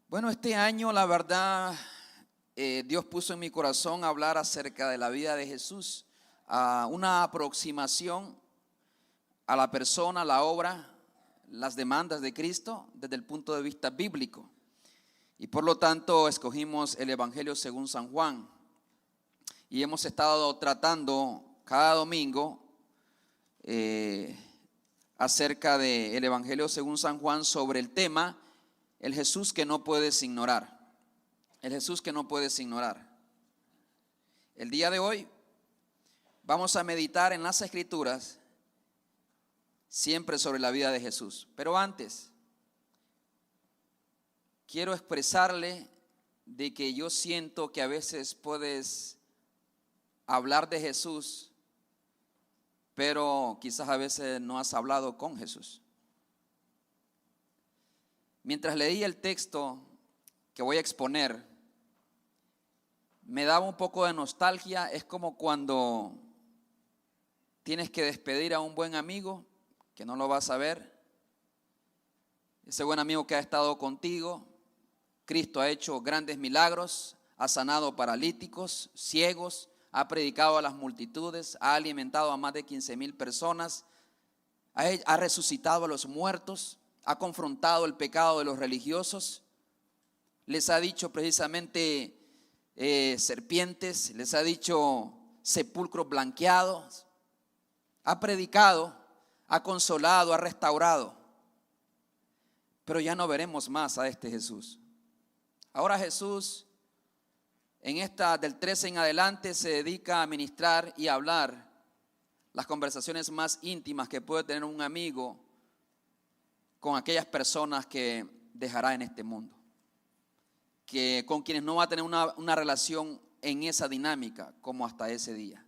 Bueno, este año la verdad Dios puso en mi corazón hablar acerca de la vida de Jesús, una aproximación a la persona, la obra, las demandas de Cristo desde el punto de vista bíblico. Y por lo tanto escogimos el Evangelio según San Juan. Y hemos estado tratando cada domingo acerca del Evangelio según San Juan sobre el tema, el Jesús que no puedes ignorar. El Jesús que no puedes ignorar. El día de hoy vamos a meditar en las Escrituras siempre sobre la vida de Jesús. Pero antes, quiero expresarle de que yo siento que a veces puedes hablar de Jesús, pero quizás a veces no has hablado con Jesús. Mientras leía el texto que voy a exponer, me daba un poco de nostalgia. Es como cuando tienes que despedir a un buen amigo que no lo vas a ver. Ese buen amigo que ha estado contigo. Cristo ha hecho grandes milagros, ha sanado paralíticos, ciegos, ha predicado a las multitudes, ha alimentado a más de 15,000 personas, ha resucitado a los muertos, ha confrontado el pecado de los religiosos, les ha dicho precisamente serpientes, les ha dicho sepulcros blanqueados, ha predicado, ha consolado, ha restaurado. Pero ya no veremos más a este Jesús. Ahora Jesús, en esta del 13 en adelante, se dedica a ministrar y a hablar las conversaciones más íntimas que puede tener un amigo con aquellas personas que dejará en este mundo, que con quienes no va a tener una relación en esa dinámica como hasta ese día.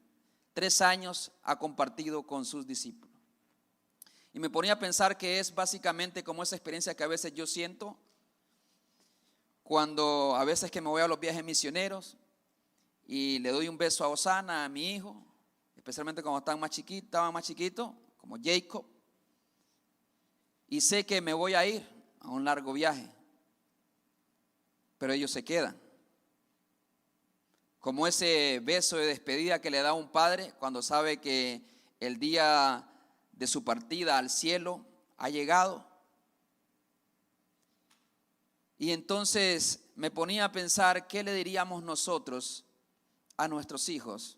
3 años ha compartido con sus discípulos. Y me ponía a pensar que es básicamente como esa experiencia que a veces yo siento cuando a veces que me voy a los viajes misioneros y le doy un beso a Osana, a mi hijo, especialmente cuando estaban más chiquitos, como Jacob, y sé que me voy a ir a un largo viaje, pero ellos se quedan. Como ese beso de despedida que le da un padre cuando sabe que el día de su partida al cielo ha llegado. Y entonces me ponía a pensar, ¿qué le diríamos nosotros a nuestros hijos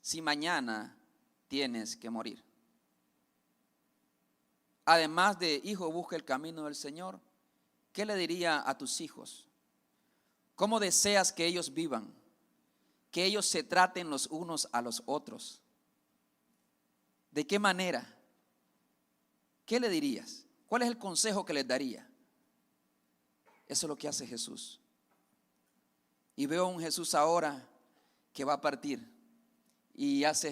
si mañana tienes que morir? Además de, hijo, busca el camino del Señor, ¿qué le diría a tus hijos? ¿Cómo deseas que ellos vivan? Que ellos se traten los unos a los otros. ¿De qué manera? ¿Qué le dirías? ¿Cuál es el consejo que les daría? Eso es lo que hace Jesús. Y veo a un Jesús ahora que va a partir y dice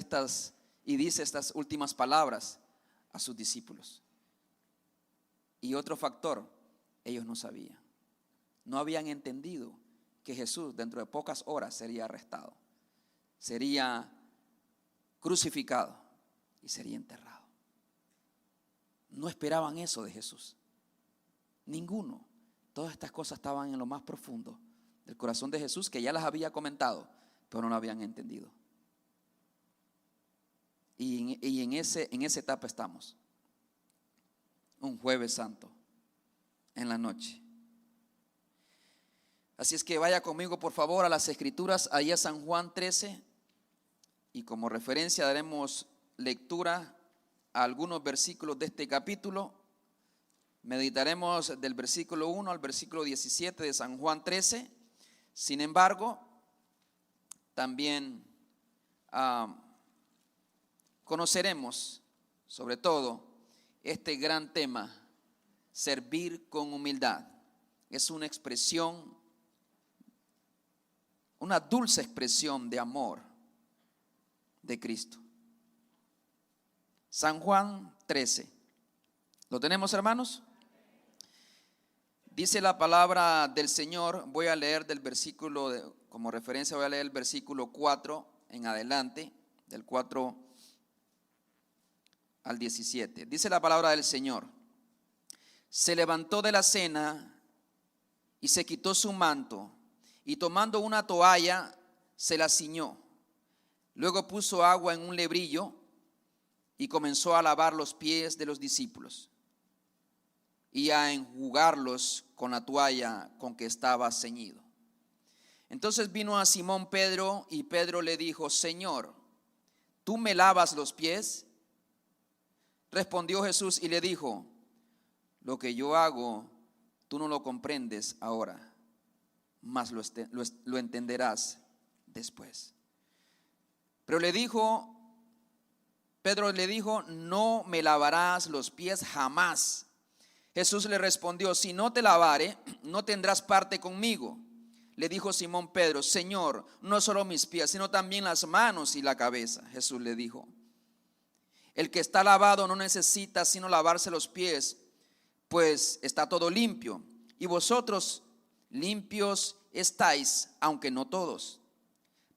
estas últimas palabras a sus discípulos. Y otro factor, ellos no sabían. No habían entendido que Jesús dentro de pocas horas sería arrestado, sería crucificado y sería enterrado. No esperaban eso de Jesús. Ninguno. Todas estas cosas estaban en lo más profundo del corazón de Jesús, que ya las había comentado, pero no lo habían entendido. Y en esa etapa estamos. Un jueves santo, en la noche. Así es que vaya conmigo por favor a las Escrituras, ahí a San Juan 13, y como referencia daremos lectura a algunos versículos de este capítulo. Meditaremos del versículo 1 al versículo 17 de San Juan 13. Sin embargo, también conoceremos sobre todo este gran tema, servir con humildad. Es una expresión, una dulce expresión de amor de Cristo. San Juan 13. ¿Lo tenemos, hermanos? Dice la palabra del Señor. Voy a leer del versículo, como referencia voy a leer el versículo 4 en adelante, del 4 al 17. Dice la palabra del Señor: se levantó de la cena y se quitó su manto, y tomando una toalla se la ciñó. Luego puso agua en un lebrillo y comenzó a lavar los pies de los discípulos y a enjugarlos con la toalla con que estaba ceñido. Entonces vino a Simón Pedro, y Pedro le dijo: Señor, ¿tú me lavas los pies? Respondió Jesús y le dijo: lo que yo hago, tú no lo comprendes ahora, mas lo entenderás después. Pero Pedro le dijo: no me lavarás los pies jamás. Jesús le respondió: si no te lavare, no tendrás parte conmigo. Le dijo Simón Pedro: Señor, no solo mis pies, sino también las manos y la cabeza. Jesús le dijo: el que está lavado no necesita sino lavarse los pies, pues está todo limpio. Y vosotros limpios estáis, aunque no todos.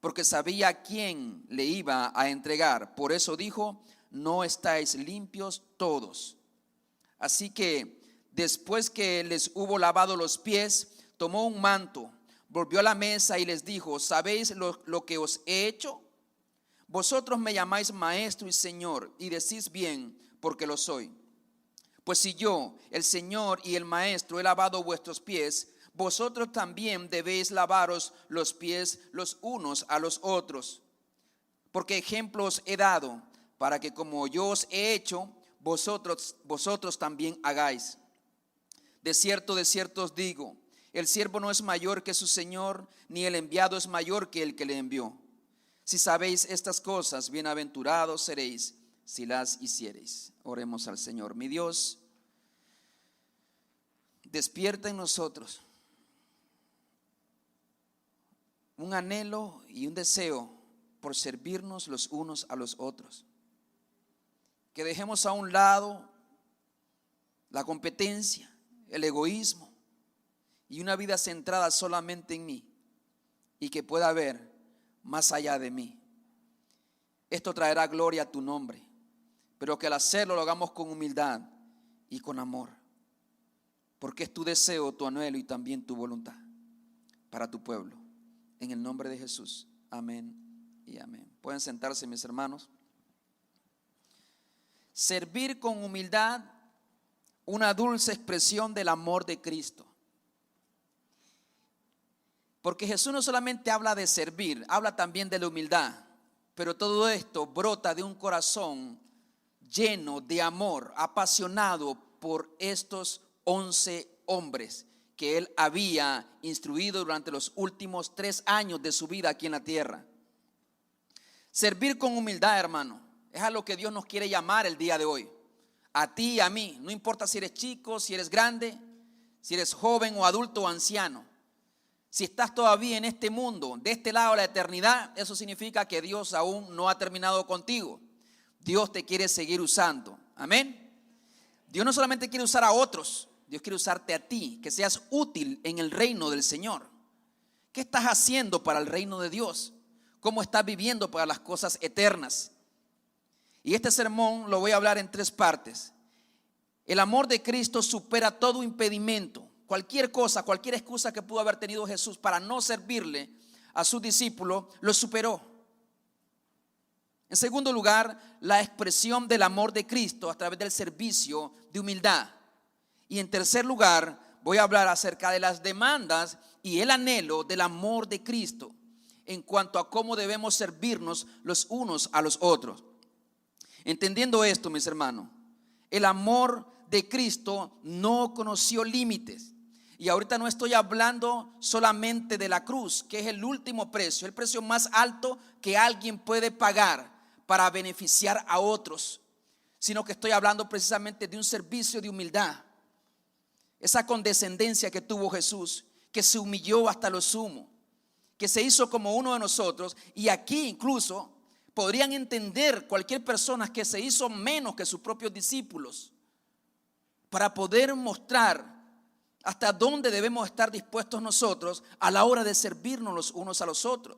Porque sabía a quién le iba a entregar. Por eso dijo: no estáis limpios todos. Así que después que les hubo lavado los pies, tomó un manto, volvió a la mesa y les dijo: ¿sabéis lo que os he hecho? Vosotros me llamáis maestro y señor, y decís bien, porque lo soy. Pues si yo, el Señor y el Maestro, he lavado vuestros pies, vosotros también debéis lavaros los pies los unos a los otros. Porque ejemplos he dado, para que como yo os he hecho, vosotros también hagáis. De cierto os digo, el siervo no es mayor que su Señor, ni el enviado es mayor que el que le envió. Si sabéis estas cosas, bienaventurados seréis si las hiciereis. Oremos al Señor. Mi Dios, despierta en nosotros un anhelo y un deseo por servirnos los unos a los otros. Que dejemos a un lado la competencia, el egoísmo y una vida centrada solamente en mí, y que pueda haber más allá de mí. Esto traerá gloria a tu nombre, pero que al hacerlo lo hagamos con humildad y con amor, porque es tu deseo, tu anhelo y también tu voluntad para tu pueblo. En el nombre de Jesús, amén y amén. Pueden sentarse, mis hermanos. Servir con humildad, una dulce expresión del amor de Cristo. Porque Jesús no solamente habla de servir, habla también de la humildad. Pero todo esto brota de un corazón lleno de amor, apasionado por estos 11 hombres que él había instruido durante los últimos 3 años de su vida aquí en la tierra. Servir con humildad, hermano, es a lo que Dios nos quiere llamar el día de hoy. A ti y a mí, no importa si eres chico, si eres grande, si eres joven o adulto o anciano. Si estás todavía en este mundo, de este lado de la eternidad, eso significa que Dios aún no ha terminado contigo. Dios te quiere seguir usando. Amén. Dios no solamente quiere usar a otros, Dios quiere usarte a ti, que seas útil en el reino del Señor. ¿Qué estás haciendo para el reino de Dios? ¿Cómo estás viviendo para las cosas eternas? Y este sermón lo voy a hablar en 3 partes. El amor de Cristo supera todo impedimento. Cualquier cosa, cualquier excusa que pudo haber tenido Jesús para no servirle a sus discípulos, lo superó. En segundo lugar, la expresión del amor de Cristo a través del servicio de humildad. Y en tercer lugar, voy a hablar acerca de las demandas y el anhelo del amor de Cristo en cuanto a cómo debemos servirnos los unos a los otros. Entendiendo esto, mis hermanos, el amor de Cristo no conoció límites. Y ahorita no estoy hablando solamente de la cruz, que es el último precio, el precio más alto que alguien puede pagar para beneficiar a otros, sino que estoy hablando precisamente de un servicio de humildad. Esa condescendencia que tuvo Jesús, que se humilló hasta lo sumo, que se hizo como uno de nosotros. Y aquí incluso podrían entender cualquier persona que se hizo menos que sus propios discípulos, para poder mostrar hasta dónde debemos estar dispuestos nosotros a la hora de servirnos los unos a los otros.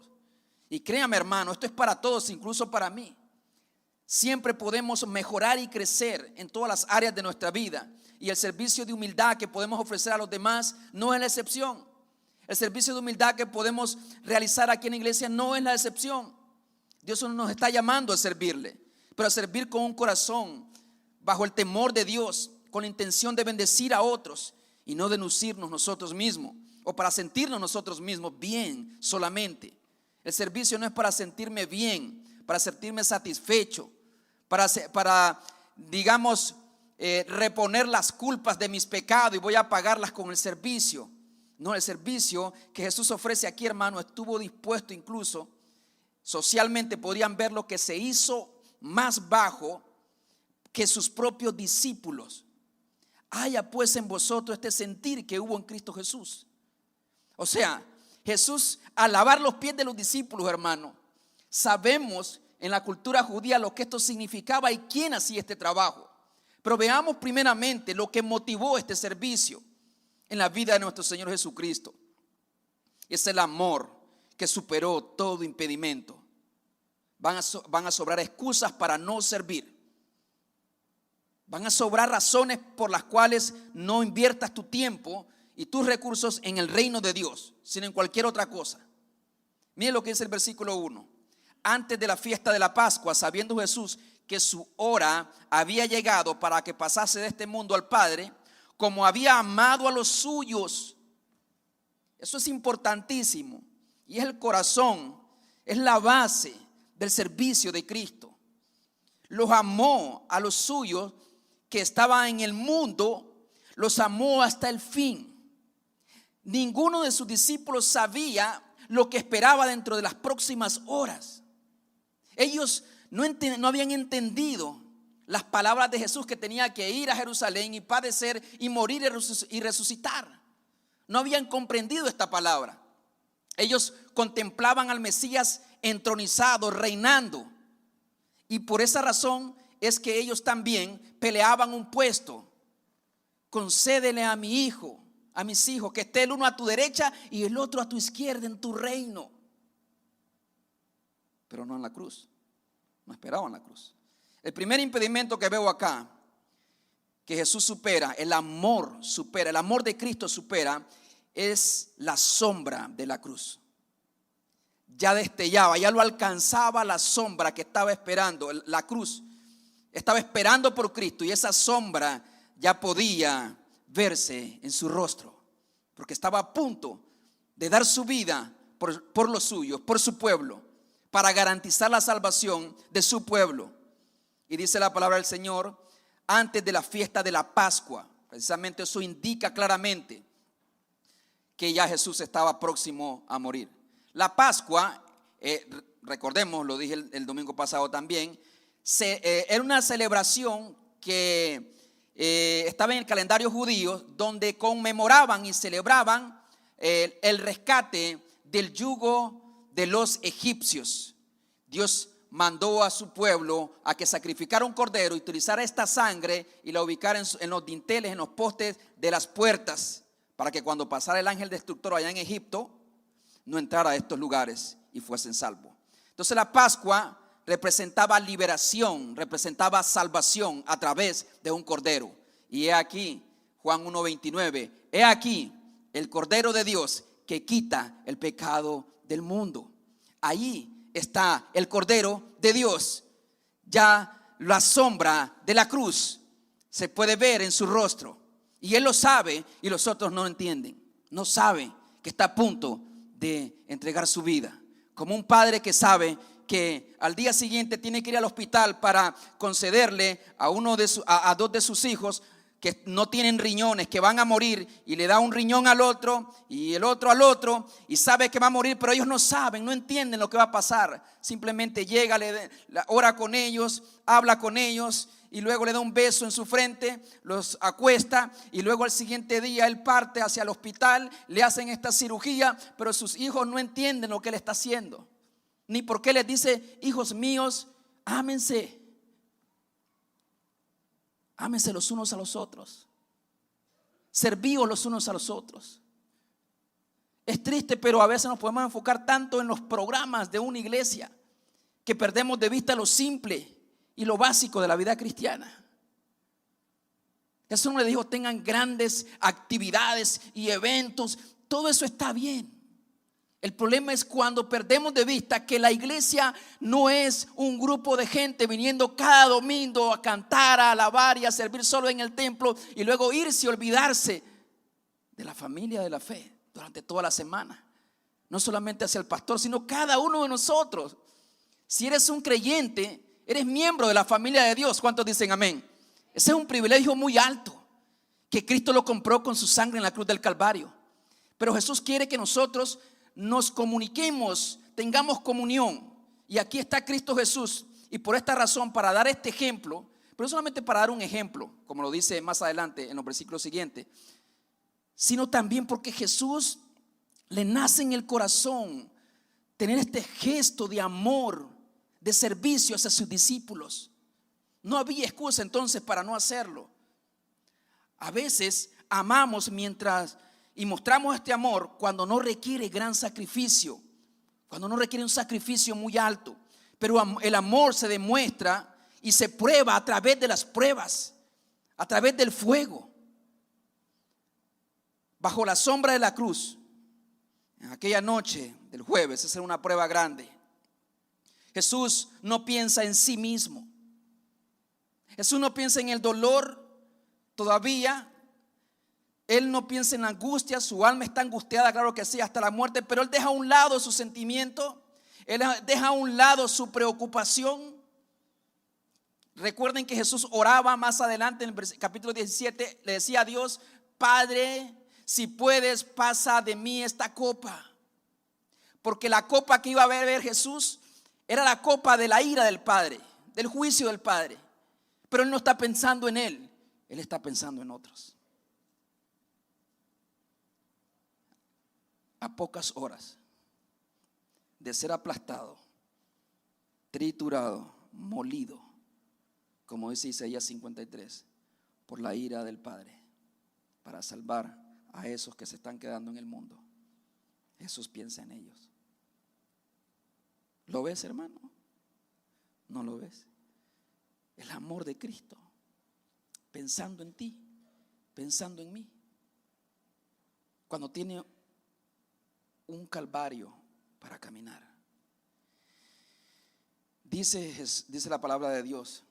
Y créame, hermano, esto es para todos, incluso para mí. Siempre podemos mejorar y crecer en todas las áreas de nuestra vida. Y el servicio de humildad que podemos ofrecer a los demás no es la excepción. El servicio de humildad que podemos realizar aquí en la iglesia no es la excepción. Dios nos está llamando a servirle, pero a servir con un corazón bajo el temor de Dios, con la intención de bendecir a otros y no de lucirnos nosotros mismos o para sentirnos nosotros mismos bien solamente. El servicio no es para sentirme bien, para sentirme satisfecho, para digamos, reponer las culpas de mis pecados y voy a pagarlas con el servicio. No, el servicio que Jesús ofrece aquí, hermano, estuvo dispuesto incluso, socialmente podrían ver lo que se hizo más bajo que sus propios discípulos. Haya pues en vosotros este sentir que hubo en Cristo Jesús. O sea, Jesús al lavar los pies de los discípulos, hermano, sabemos en la cultura judía lo que esto significaba y quién hacía este trabajo. Pero veamos primeramente lo que motivó este servicio en la vida de nuestro Señor Jesucristo. Es el amor que superó todo impedimento. Van a sobrar excusas para no servir. Van a sobrar razones por las cuales no inviertas tu tiempo y tus recursos en el reino de Dios, sino en cualquier otra cosa. Mire lo que dice el versículo 1. Antes de la fiesta de la Pascua, sabiendo Jesús que su hora había llegado para que pasase de este mundo al Padre, como había amado a los suyos. Eso es importantísimo y es el corazón, es la base del servicio de Cristo. Los amó a los suyos que estaban en el mundo, los amó hasta el fin. Ninguno de sus discípulos sabía lo que esperaba dentro de las próximas horas. Ellos no habían entendido las palabras de Jesús, que tenía que ir a Jerusalén y padecer y morir y resucitar. No habían comprendido esta palabra. Ellos contemplaban al Mesías entronizado, reinando. Y por esa razón es que ellos también peleaban un puesto. Concédele a mi hijo, a mis hijos, que esté el uno a tu derecha y el otro a tu izquierda en tu reino. Pero no en la cruz. No esperaban la cruz. El primer impedimento que veo acá, que Jesús supera, el amor de Cristo supera, es la sombra de la cruz. Ya destellaba, ya lo alcanzaba la sombra que estaba esperando, la cruz. Estaba esperando por Cristo y esa sombra ya podía verse en su rostro, porque estaba a punto de dar su vida por los suyos, por su pueblo, para garantizar la salvación de su pueblo. Y dice la palabra del Señor, antes de la fiesta de la Pascua. Precisamente eso indica claramente que ya Jesús estaba próximo a morir. La Pascua, recordemos, lo dije el domingo pasado también, era una celebración que estaba en el calendario judío, donde conmemoraban y celebraban el rescate del yugo de los egipcios. Dios mandó a su pueblo a que sacrificara un cordero y utilizara esta sangre y la ubicara en los dinteles, en los postes de las puertas, para que cuando pasara el ángel destructor allá en Egipto no entrara a estos lugares y fuesen salvos. Entonces la Pascua representaba liberación, representaba salvación a través de un cordero. Y he aquí, Juan 1:29, he aquí el cordero de Dios que quita el pecado del mundo. Ahí está el cordero de Dios. Ya la sombra de la cruz se puede ver en su rostro. Y Él lo sabe y los otros no entienden. No saben que está a punto de entregar su vida. Como un padre que sabe que al día siguiente tiene que ir al hospital para concederle a dos de sus hijos que no tienen riñones, que van a morir, y le da un riñón al otro y el otro al otro, y sabe que va a morir, pero ellos no saben, no entienden lo que va a pasar. Simplemente llega, ora con ellos, habla con ellos y luego le da un beso en su frente, los acuesta y luego al siguiente día él parte hacia el hospital, le hacen esta cirugía, pero sus hijos no entienden lo que él está haciendo, ni por qué les dice: hijos míos, ámense. Ámense los unos a los otros. Servíos los unos a los otros. Es triste, pero a veces nos podemos enfocar tanto en los programas de una iglesia que perdemos de vista lo simple y lo básico de la vida cristiana. Jesús no le dijo tengan grandes actividades y eventos. Todo eso está bien. El problema es cuando perdemos de vista que la iglesia no es un grupo de gente viniendo cada domingo a cantar, a alabar y a servir solo en el templo y luego irse y olvidarse de la familia de la fe durante toda la semana. No solamente hacia el pastor, sino cada uno de nosotros. Si eres un creyente, eres miembro de la familia de Dios. ¿Cuántos dicen amén? Ese es un privilegio muy alto que Cristo lo compró con su sangre en la cruz del Calvario. Pero Jesús quiere que nosotros nos comuniquemos, tengamos comunión. Y aquí está Cristo Jesús. Y por esta razón, para dar este ejemplo, pero no solamente para dar un ejemplo, como lo dice más adelante en los versículos siguientes, sino también porque Jesús le nace en el corazón tener este gesto de amor, de servicio hacia sus discípulos. No había excusa entonces para no hacerlo. A veces amamos y mostramos este amor cuando no requiere gran sacrificio, cuando no requiere un sacrificio muy alto. Pero el amor se demuestra y se prueba a través de las pruebas, a través del fuego. Bajo la sombra de la cruz, en aquella noche del jueves, esa era una prueba grande. Jesús no piensa en sí mismo. Jesús no piensa en el dolor todavía. Él no piensa en la angustia. Su alma está angustiada, claro que sí, hasta la muerte. Pero Él deja a un lado su sentimiento. Él deja a un lado su preocupación. Recuerden que Jesús oraba más adelante en el capítulo 17. Le decía a Dios: Padre, si puedes, pasa de mí esta copa. Porque la copa que iba a beber Jesús era la copa de la ira del Padre, del juicio del Padre. Pero Él no está pensando en Él, Él está pensando en otros. A pocas horas de ser aplastado, triturado, molido, como dice Isaías 53, por la ira del Padre, para salvar a esos que se están quedando en el mundo. Jesús piensa en ellos. ¿Lo ves, hermano? ¿No lo ves? El amor de Cristo, pensando en ti, pensando en mí. Cuando tiene un calvario para caminar. Dice la palabra de Dios: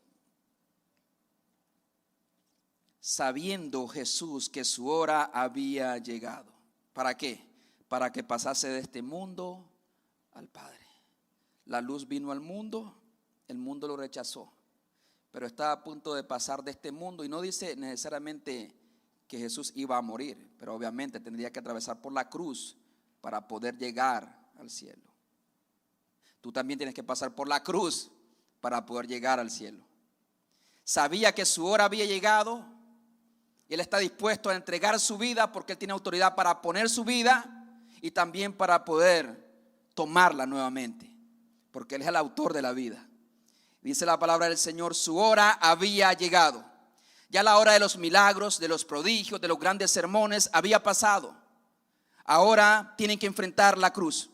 sabiendo Jesús que su hora había llegado. ¿Para qué? Para que pasase de este mundo al Padre. La luz vino al mundo, el mundo lo rechazó, pero está a punto de pasar de este mundo. Y no dice necesariamente que Jesús iba a morir, pero obviamente tendría que atravesar por la cruz para poder llegar al cielo. Tú también tienes que pasar por la cruz para poder llegar al cielo. Sabía que su hora había llegado y Él está dispuesto a entregar su vida, porque Él tiene autoridad para poner su vida y también para poder tomarla nuevamente, porque Él es el autor de la vida. Dice la palabra del Señor: su hora había llegado. Ya la hora de los milagros, de los prodigios, de los grandes sermones había pasado. Ahora tienen que enfrentar la cruz,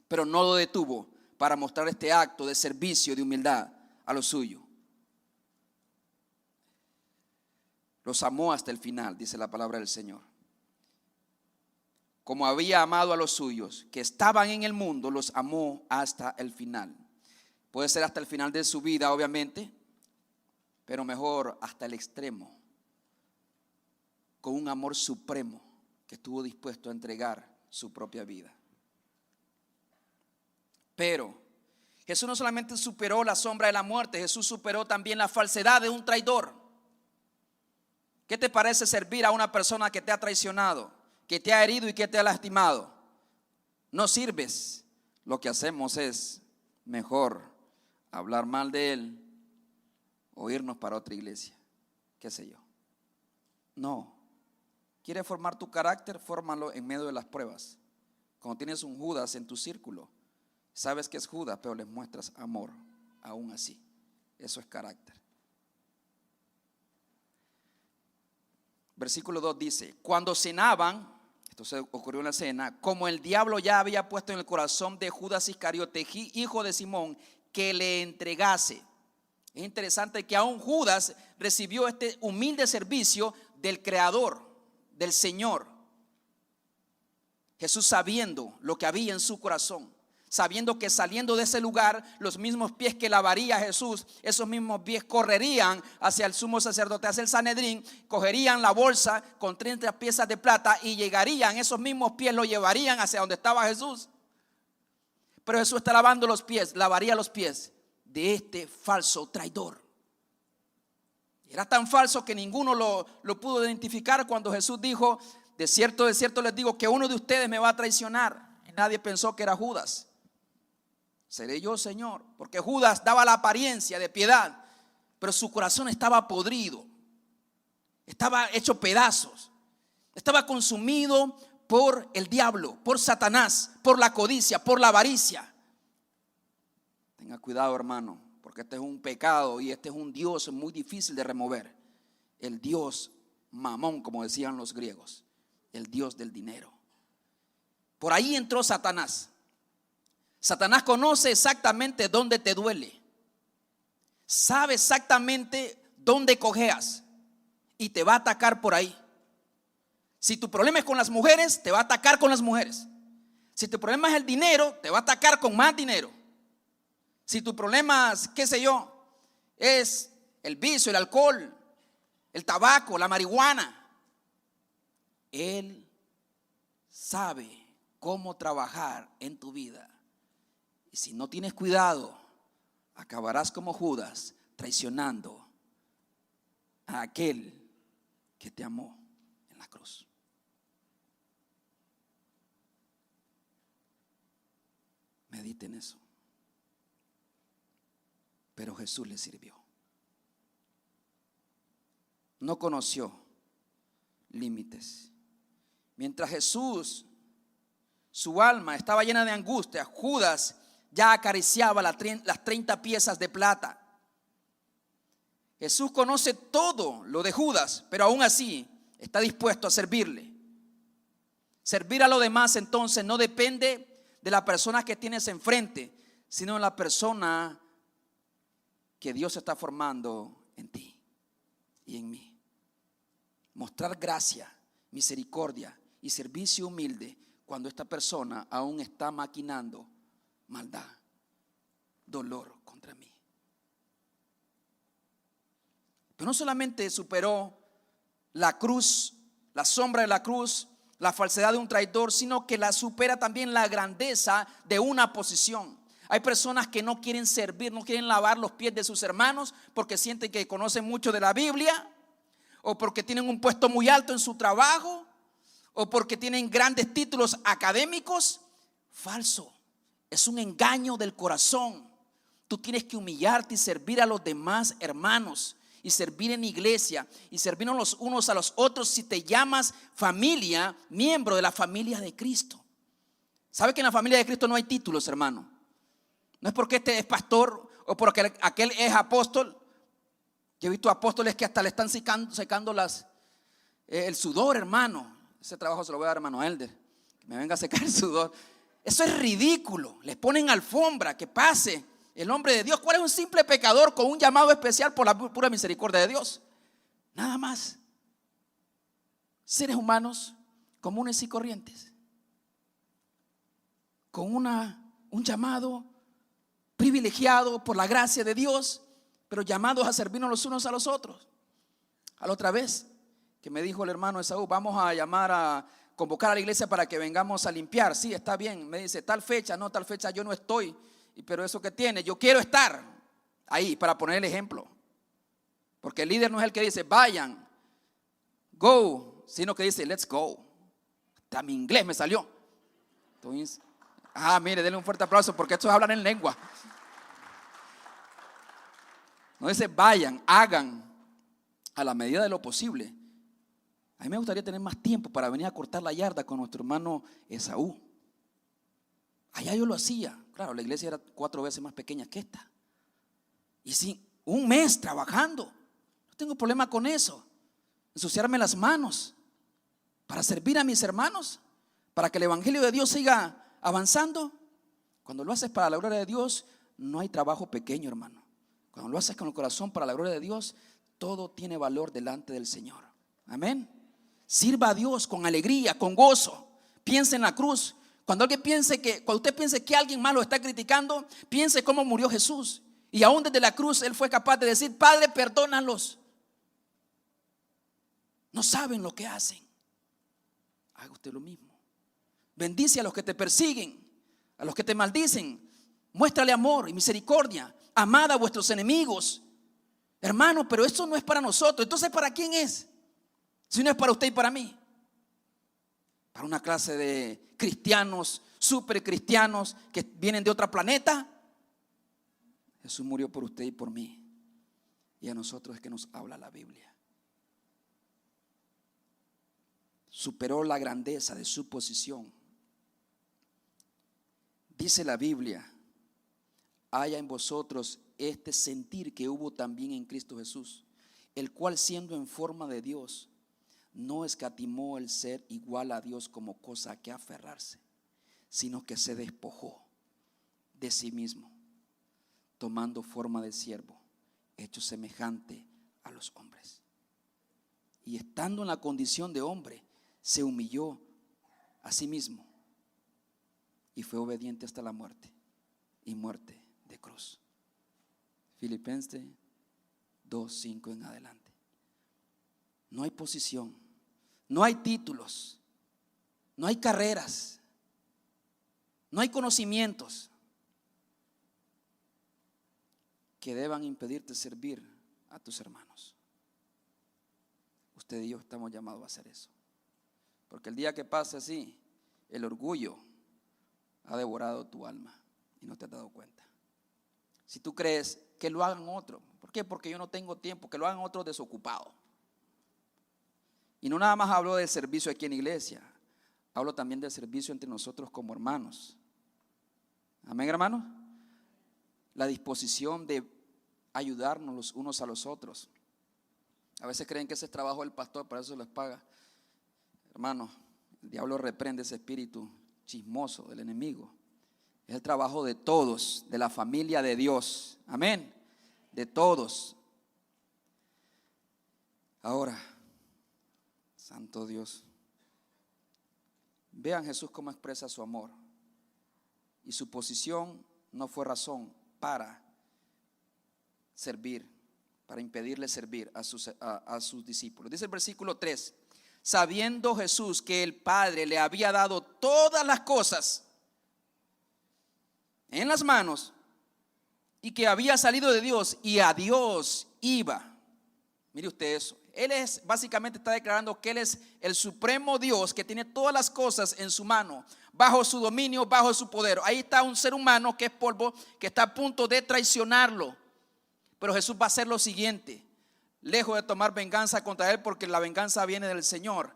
pero no lo detuvo para mostrar este acto de servicio, de humildad a lo suyo. Los amó hasta el final, dice la palabra del Señor. Como había amado a los suyos que estaban en el mundo, los amó hasta el final. Puede ser hasta el final de su vida, obviamente, pero mejor hasta el extremo, con un amor supremo que estuvo dispuesto a entregar su propia vida. Pero Jesús no solamente superó la sombra de la muerte, Jesús superó también la falsedad de un traidor. ¿Qué te parece servir a una persona que te ha traicionado, que te ha herido y que te ha lastimado? No sirves. Lo que hacemos es mejor hablar mal de él o irnos para otra iglesia, qué sé yo. No. ¿Quieres formar tu carácter? Fórmalo en medio de las pruebas. Cuando tienes un Judas en tu círculo, sabes que es Judas, pero les muestras amor aún así. Eso es carácter. Versículo 2 dice: cuando cenaban, esto se ocurrió en la cena, como el diablo ya había puesto en el corazón de Judas Iscariote, hijo de Simón, que le entregase. Es interesante que aún Judas recibió este humilde servicio del Creador, del Señor. Jesús, sabiendo lo que había en su corazón, sabiendo que saliendo de ese lugar, los mismos pies que lavaría Jesús, esos mismos pies correrían hacia el sumo sacerdote, hacia el Sanedrín, cogerían la bolsa con 30 piezas de plata y llegarían, esos mismos pies lo llevarían hacia donde estaba Jesús. Pero Jesús está lavando los pies, lavaría los pies de este falso traidor. Era tan falso que ninguno lo pudo identificar cuando Jesús dijo: de cierto les digo que uno de ustedes me va a traicionar. Y nadie pensó que era Judas. Seré yo, Señor, porque Judas daba la apariencia de piedad, pero su corazón estaba podrido, estaba hecho pedazos, estaba consumido por el diablo, por Satanás, por la codicia, por la avaricia. Tenga cuidado, hermano, porque este es un pecado y este es un Dios muy difícil de remover. El Dios Mamón, como decían los griegos, el Dios del dinero. Por ahí entró Satanás. Satanás conoce exactamente dónde te duele, sabe exactamente dónde cojeas y te va a atacar por ahí. Si tu problema es con las mujeres, te va a atacar con las mujeres. Si tu problema es el dinero, te va a atacar con más dinero. Si tu problema, qué sé yo, es el vicio, el alcohol, el tabaco, la marihuana, Él sabe cómo trabajar en tu vida. Y si no tienes cuidado, acabarás como Judas, traicionando a aquel que te amó en la cruz. Medite en eso. Pero Jesús le sirvió. No conoció límites. Mientras Jesús, su alma estaba llena de angustia, Judas ya acariciaba las 30 piezas de plata. Jesús conoce todo lo de Judas, pero aún así está dispuesto a servirle. Servir a los demás entonces no depende de la persona que tienes enfrente, sino de la persona que Dios está formando en ti y en mí. Mostrar gracia, misericordia y servicio humilde cuando esta persona aún está maquinando maldad, dolor contra mí. Pero no solamente superó la cruz, la sombra de la cruz, la falsedad de un traidor, sino que la supera también la grandeza de una posición. Hay personas que no quieren servir, no quieren lavar los pies de sus hermanos porque sienten que conocen mucho de la Biblia, o porque tienen un puesto muy alto en su trabajo, o porque tienen grandes títulos académicos. Falso, es un engaño del corazón. Tú tienes que humillarte y servir a los demás hermanos, y servir en iglesia, y servirnos los unos a los otros si te llamas familia, miembro de la familia de Cristo. ¿Sabe que en la familia de Cristo no hay títulos, hermano? No es porque este es pastor o porque aquel es apóstol. Yo he visto apóstoles que hasta le están secando el sudor, hermano. Ese trabajo se lo voy a dar a hermano Elder, que me venga a secar el sudor. Eso es ridículo. Les ponen alfombra, que pase el hombre de Dios. ¿Cuál es un simple pecador con un llamado especial por la pura misericordia de Dios? Nada más. Seres humanos comunes y corrientes, con un llamado privilegiado por la gracia de Dios, pero llamados a servirnos los unos a los otros. A la otra vez que me dijo el hermano Esaú: vamos a convocar a la iglesia para que vengamos a limpiar. Sí, está bien. Me dice: tal fecha yo no estoy. Pero eso que tiene, yo quiero estar ahí para poner el ejemplo. Porque el líder no es el que dice vayan, go, sino que dice let's go. Hasta mi inglés me salió. Entonces, mire, denle un fuerte aplauso porque estos hablan en lengua. No dice vayan, hagan a la medida de lo posible. A mí me gustaría tener más tiempo para venir a cortar la yarda con nuestro hermano Esaú. Allá yo lo hacía. Claro, la iglesia era 4 veces más pequeña que esta. Y sí, un mes trabajando. No tengo problema con eso. Ensuciarme las manos para servir a mis hermanos, para que el evangelio de Dios siga avanzando. Cuando lo haces para la gloria de Dios, no hay trabajo pequeño, hermano. cuando lo haces con el corazón para la gloria de Dios, todo tiene valor delante del Señor. Amén. Sirva a Dios con alegría, con gozo. Piense en la cruz. Cuando usted piense que alguien más lo está criticando, piense cómo murió Jesús. Y aún desde la cruz Él fue capaz de decir: Padre, perdónalos. No saben lo que hacen. Haga usted lo mismo. Bendice a los que te persiguen, a los que te maldicen. Muéstrale amor y misericordia. Amad a vuestros enemigos. Hermano, pero esto no es para nosotros. Entonces, ¿para quién es? Si no es para usted y para mí. Para una clase de cristianos, super cristianos que vienen de otro planeta. Jesús murió por usted y por mí. Y a nosotros es que nos habla la Biblia. Superó la grandeza de su posición. Dice la Biblia: haya en vosotros este sentir que hubo también en Cristo Jesús, el cual, siendo en forma de Dios, no escatimó el ser igual a Dios como cosa a que aferrarse, sino que se despojó de sí mismo, tomando forma de siervo, hecho semejante a los hombres. Y estando en la condición de hombre, se humilló a sí mismo y fue obediente hasta la muerte, y muerte de cruz. Filipenses 2:5 en adelante. No hay posición, no hay títulos, no hay carreras, no hay conocimientos que deban impedirte servir a tus hermanos. Usted y yo estamos llamados a hacer eso. Porque el día que pase así, el orgullo ha devorado tu alma y no te has dado cuenta. Si tú crees que lo hagan otros, ¿por qué? Porque yo no tengo tiempo, que lo hagan otros desocupados. Y no nada más hablo del servicio aquí en la iglesia, hablo también del servicio entre nosotros como hermanos. Amén, hermanos. La disposición de ayudarnos los unos a los otros. A veces creen que ese es trabajo del pastor, para eso les paga. Hermano, el diablo reprende ese espíritu chismoso del enemigo. Es el trabajo de todos, de la familia de Dios. Amén. De todos. Ahora, santo Dios, vean Jesús cómo expresa su amor. Y su posición no fue razón para servir, para impedirle servir a sus discípulos. Dice el versículo 3: sabiendo Jesús que el Padre le había dado todas las cosas en las manos y que había salido de Dios y a Dios iba. Mire usted eso. Él básicamente está declarando que Él es el supremo Dios que tiene todas las cosas en su mano, bajo su dominio, bajo su poder. Ahí está un ser humano que es polvo, que está a punto de traicionarlo. Pero Jesús va a hacer lo siguiente: lejos de tomar venganza contra él, porque la venganza viene del Señor.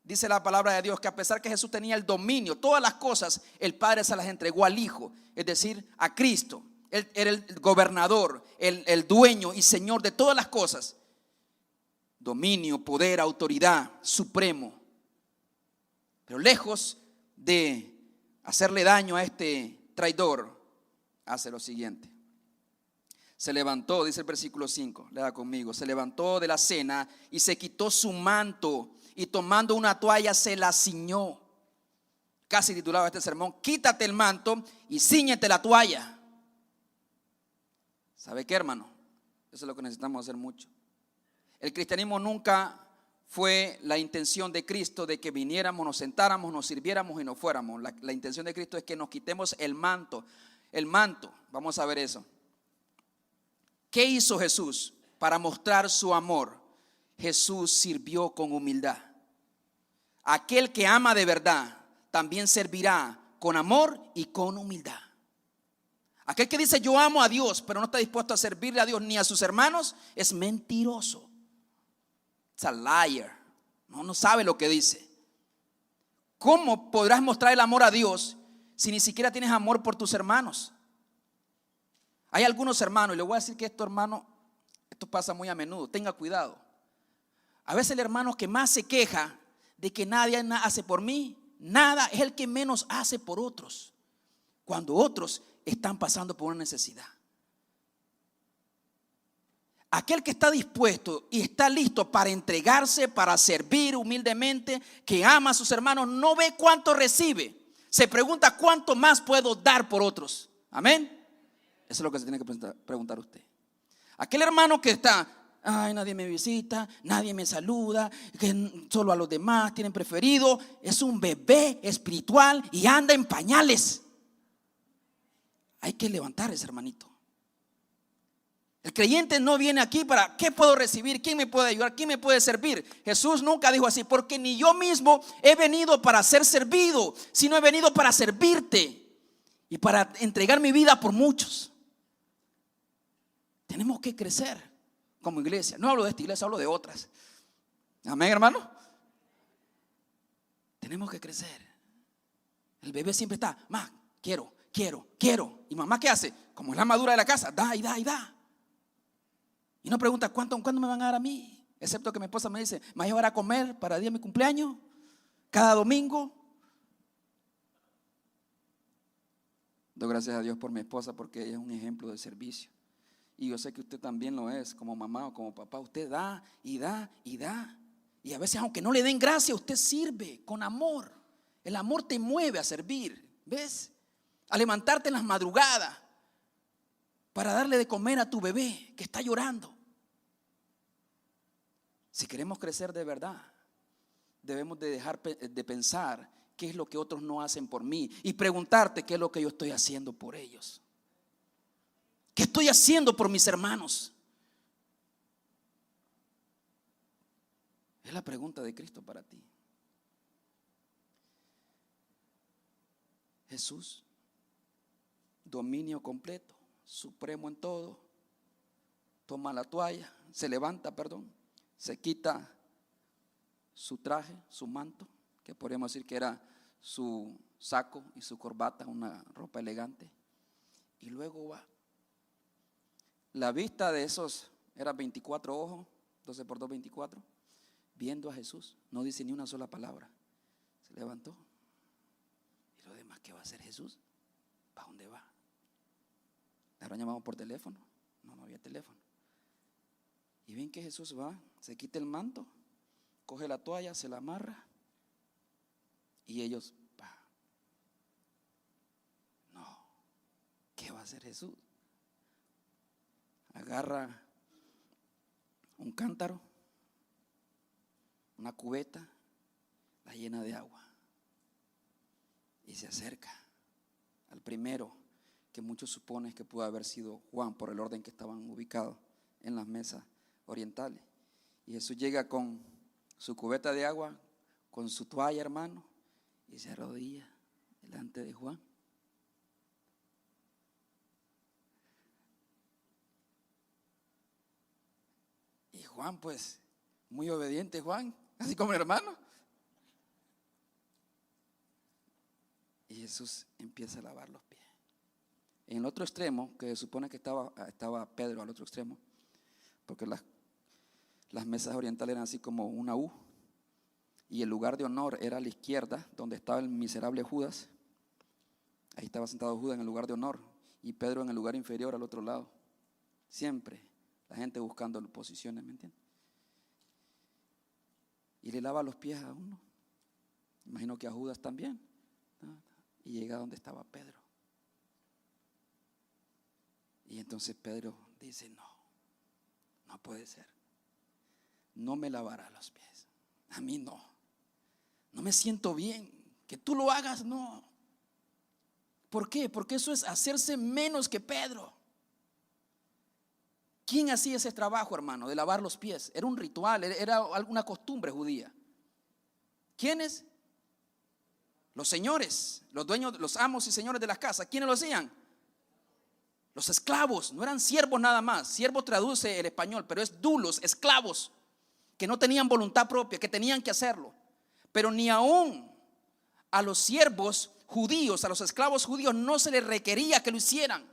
Dice la palabra de Dios que a pesar que Jesús tenía el dominio, todas las cosas, el Padre se las entregó al Hijo, es decir, a Cristo. Él era el gobernador, el dueño y Señor de todas las cosas. Dominio, poder, autoridad, supremo. Pero lejos de hacerle daño a este traidor, hace lo siguiente. Se levantó, dice el versículo 5, lea conmigo. Se levantó de la cena y se quitó su manto y tomando una toalla se la ciñó. Casi titulado este sermón: quítate el manto y cíñete la toalla. ¿Sabe qué, hermano? Eso es lo que necesitamos hacer mucho. El cristianismo nunca fue la intención de Cristo de que viniéramos, nos sentáramos, nos sirviéramos y nos fuéramos. La intención de Cristo es que nos quitemos el manto. El manto, vamos a ver eso. ¿Qué hizo Jesús para mostrar su amor? Jesús sirvió con humildad. Aquel que ama de verdad también servirá con amor y con humildad. Aquel que dice yo amo a Dios, pero no está dispuesto a servirle a Dios ni a sus hermanos, es mentiroso. It's a liar. No sabe lo que dice. ¿Cómo podrás mostrar el amor a Dios si ni siquiera tienes amor por tus hermanos? Hay algunos hermanos, y le voy a decir que esto pasa muy a menudo, tenga cuidado. A veces el hermano que más se queja de que nadie hace por mí, nada, es el que menos hace por otros, cuando otros están pasando por una necesidad. aquel que está dispuesto y está listo para entregarse, para servir humildemente, que ama a sus hermanos, no ve cuánto recibe, se pregunta cuánto más puedo dar por otros. Amén. Eso es lo que se tiene que preguntar usted. Aquel hermano que está, ay, nadie me visita, nadie me saluda, que solo a los demás tienen preferido, es un bebé espiritual y anda en pañales. Hay que levantar a ese hermanito. El creyente no viene aquí para ¿qué puedo recibir? ¿Quién me puede ayudar? ¿Quién me puede servir? Jesús nunca dijo así, porque ni yo mismo he venido para ser servido, sino he venido para servirte y para entregar mi vida por muchos. Tenemos que crecer como iglesia. No hablo de esta iglesia, hablo de otras. Amén, hermano. Tenemos que crecer. El bebé siempre está, mamá, quiero. ¿Y mamá qué hace? Como es la madura de la casa, da y da y da. Y no pregunta ¿cuándo me van a dar a mí? Excepto que mi esposa me dice, ¿me vas a llevar a comer para el día de mi cumpleaños? Cada domingo. Doy gracias a Dios por mi esposa porque ella es un ejemplo de servicio. Y yo sé que usted también lo es, como mamá o como papá. Usted da y da y da. Y a veces aunque no le den gracia, usted sirve con amor. El amor te mueve a servir, ¿ves? A levantarte en las madrugadas para darle de comer a tu bebé que está llorando. Si queremos crecer de verdad, debemos de dejar de pensar qué es lo que otros no hacen por mí y preguntarte qué es lo que yo estoy haciendo por ellos. ¿Qué estoy haciendo por mis hermanos? Es la pregunta de Cristo para ti. Jesús, dominio completo, supremo en todo, toma la toalla, se levanta, se quita su traje, su manto, que podríamos decir que era su saco y su corbata, una ropa elegante, y luego va. La vista de esos era 24 ojos, 12 por 2, 24, viendo a Jesús, no dice ni una sola palabra, se levantó. ¿Y lo demás qué va a hacer Jesús? ¿Para dónde va? ¿Le habrán llamado por teléfono? No había teléfono. Y ven que Jesús va, se quita el manto, coge la toalla, se la amarra y ellos, no, ¿qué va a hacer Jesús? Agarra un cántaro, una cubeta, la llena de agua y se acerca al primero, que muchos suponen que pudo haber sido Juan por el orden que estaban ubicados en las mesas orientales. Y Jesús llega con su cubeta de agua, con su toalla, hermano, y se arrodilla delante de Juan. Y Juan, pues, muy obediente Juan, así como el hermano. Y Jesús empieza a lavar los pies. En el otro extremo, que se supone que estaba Pedro al otro extremo, porque las mesas orientales eran así como una U, y el lugar de honor era a la izquierda, donde estaba el miserable Judas. Ahí estaba sentado Judas en el lugar de honor, y Pedro en el lugar inferior al otro lado. Siempre la gente buscando posiciones, ¿me entiendes? Y le lava los pies a uno. Imagino que a Judas también, ¿no? Y llega donde estaba Pedro. Y entonces Pedro dice, no puede ser. No me lavará los pies. A mí no me siento bien. Que tú lo hagas, no. ¿Por qué? Porque eso es hacerse menos que Pedro. ¿Quién hacía ese trabajo, hermano, de lavar los pies? Era un ritual, era alguna costumbre judía. ¿Quiénes? Los señores, los dueños, los amos y señores de las casas. ¿Quiénes lo hacían? Los esclavos. No eran siervos nada más. Siervo traduce el español, pero es dulos, esclavos, que no tenían voluntad propia, que tenían que hacerlo. Pero ni aún a los siervos judíos, a los esclavos judíos, no se les requería que lo hicieran,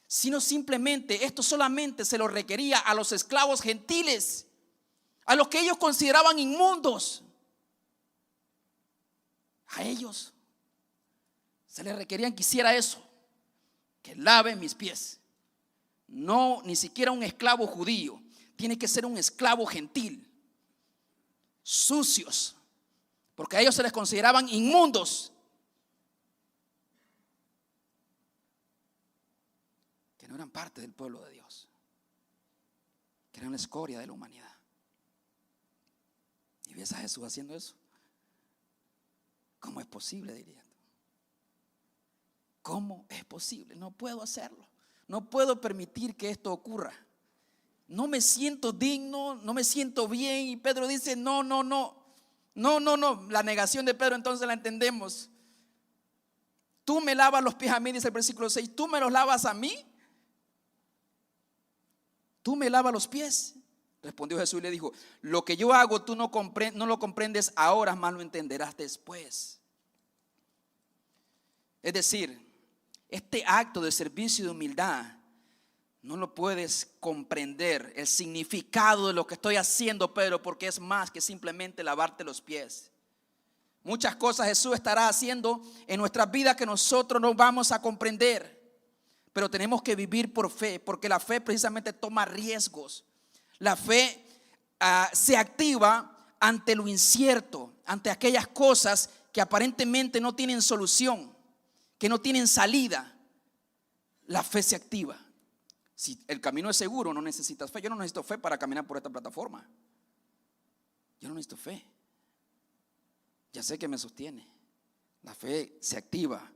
sino simplemente, esto solamente se lo requería a los esclavos gentiles, a los que ellos consideraban inmundos. A ellos se les requerían que hiciera eso, que lave mis pies. No, ni siquiera un esclavo judío. Tiene que ser un esclavo gentil. Sucios. Porque a ellos se les consideraban inmundos. Que no eran parte del pueblo de Dios. Que eran la escoria de la humanidad. ¿Y ves a Jesús haciendo eso? ¿Cómo es posible, diría tú? ¿Cómo es posible? No puedo hacerlo. No puedo permitir que esto ocurra. No me siento digno, no me siento bien. Y Pedro dice, no. La negación de Pedro entonces la entendemos. Tú me lavas los pies a mí, dice el versículo 6. ¿Tú me los lavas a mí? ¿Tú me lavas los pies? Respondió Jesús y le dijo, lo que yo hago tú no lo comprendes ahora, más lo entenderás después. Es decir, este acto de servicio y de humildad no lo puedes comprender, el significado de lo que estoy haciendo, Pedro, porque es más que simplemente lavarte los pies. Muchas cosas Jesús estará haciendo en nuestras vidas que nosotros no vamos a comprender. Pero tenemos que vivir por fe, porque la fe precisamente toma riesgos. La fe se activa ante lo incierto, ante aquellas cosas que aparentemente no tienen solución, que no tienen salida. La fe se activa. Si el camino es seguro, no necesitas fe. Yo no necesito fe para caminar por esta plataforma. Yo no necesito fe. Ya sé que me sostiene. La fe se activa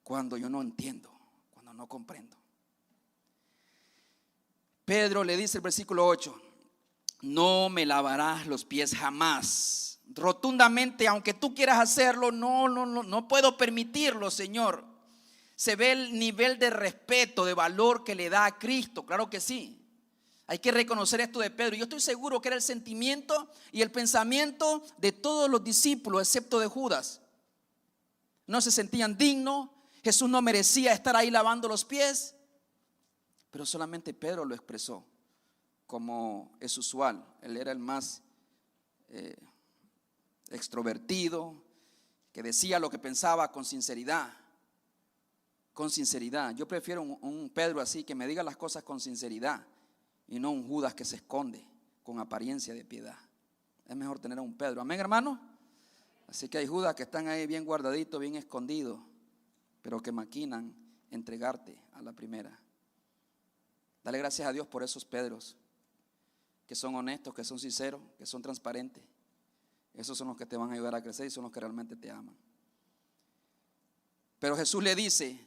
cuando yo no entiendo, cuando no comprendo. Pedro le dice el versículo 8, no me lavarás los pies jamás. Rotundamente, aunque tú quieras hacerlo, no puedo permitirlo, Señor. Se ve el nivel de respeto, de valor que le da a Cristo, claro que sí. Hay que reconocer esto de Pedro. Yo estoy seguro que era el sentimiento y el pensamiento de todos los discípulos, excepto de Judas. No se sentían dignos. Jesús no merecía estar ahí lavando los pies. Pero solamente Pedro lo expresó como es usual. Él era el más extrovertido, que decía lo que pensaba con sinceridad. Con sinceridad. Yo prefiero un Pedro así, que me diga las cosas con sinceridad, y no un Judas que se esconde con apariencia de piedad. Es mejor tener a un Pedro. Amén, hermano. Así que hay Judas que están ahí bien guardaditos, bien escondidos, pero que maquinan entregarte a la primera. Dale gracias a Dios por esos Pedros que son honestos, que son sinceros, que son transparentes. Esos son los que te van a ayudar a crecer y son los que realmente te aman. Pero Jesús le dice,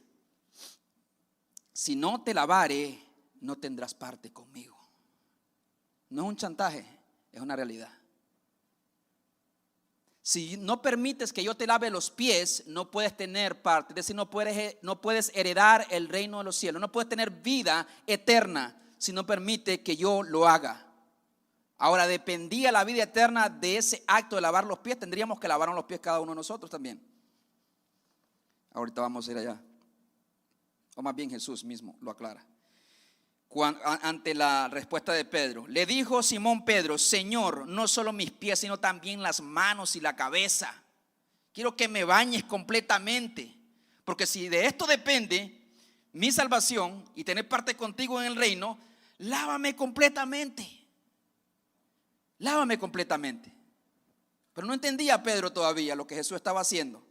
si no te lavare, no tendrás parte conmigo. No es un chantaje, es una realidad. Si no permites que yo te lave los pies, no puedes tener parte. Es decir, no puedes heredar el reino de los cielos. No puedes tener vida eterna si no permite que yo lo haga. Ahora, dependía la vida eterna de ese acto de lavar los pies. Tendríamos que lavar los pies cada uno de nosotros también. Ahorita vamos a ir allá. O más bien Jesús mismo lo aclara. Ante la respuesta de Pedro, le dijo Simón Pedro, Señor, no solo mis pies, sino también las manos y la cabeza. Quiero que me bañes completamente, porque si de esto depende mi salvación y tener parte contigo en el reino, lávame completamente. Lávame completamente. Pero no entendía Pedro todavía lo que Jesús estaba haciendo.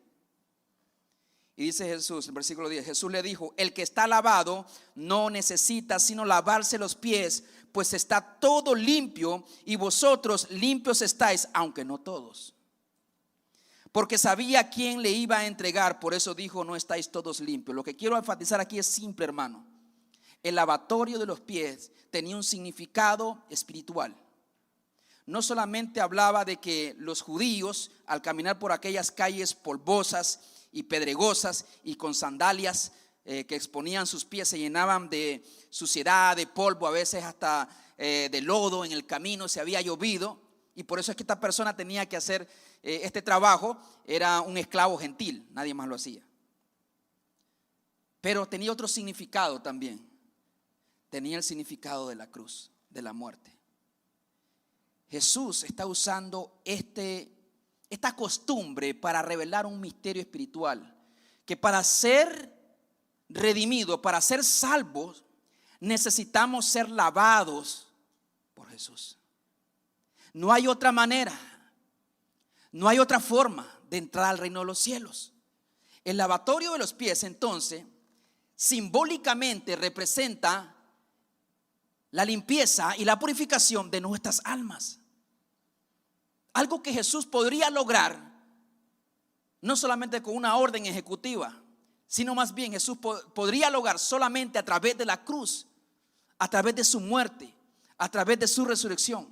Y dice Jesús, en versículo 10, Jesús le dijo, el que está lavado no necesita sino lavarse los pies, pues está todo limpio y vosotros limpios estáis, aunque no todos. Porque sabía quién le iba a entregar, por eso dijo, no estáis todos limpios. Lo que quiero enfatizar aquí es simple, hermano. El lavatorio de los pies tenía un significado espiritual. No solamente hablaba de que los judíos, al caminar por aquellas calles polvosas y pedregosas y con sandalias que exponían sus pies, se llenaban de suciedad, de polvo, a veces hasta de lodo en el camino, se había llovido, y por eso es que esta persona tenía que hacer este trabajo. Era un esclavo gentil, nadie más lo hacía. Pero tenía otro significado también. Tenía el significado de la cruz, de la muerte. Jesús está usando esta costumbre para revelar un misterio espiritual, que para ser redimido, para ser salvos, necesitamos ser lavados por Jesús. No hay otra manera, no hay otra forma de entrar al reino de los cielos. El lavatorio de los pies, entonces, simbólicamente representa la limpieza y la purificación de nuestras almas. Algo que Jesús podría lograr no solamente con una orden ejecutiva, sino más bien Jesús podría lograr solamente a través de la cruz, a través de su muerte, a través de su resurrección.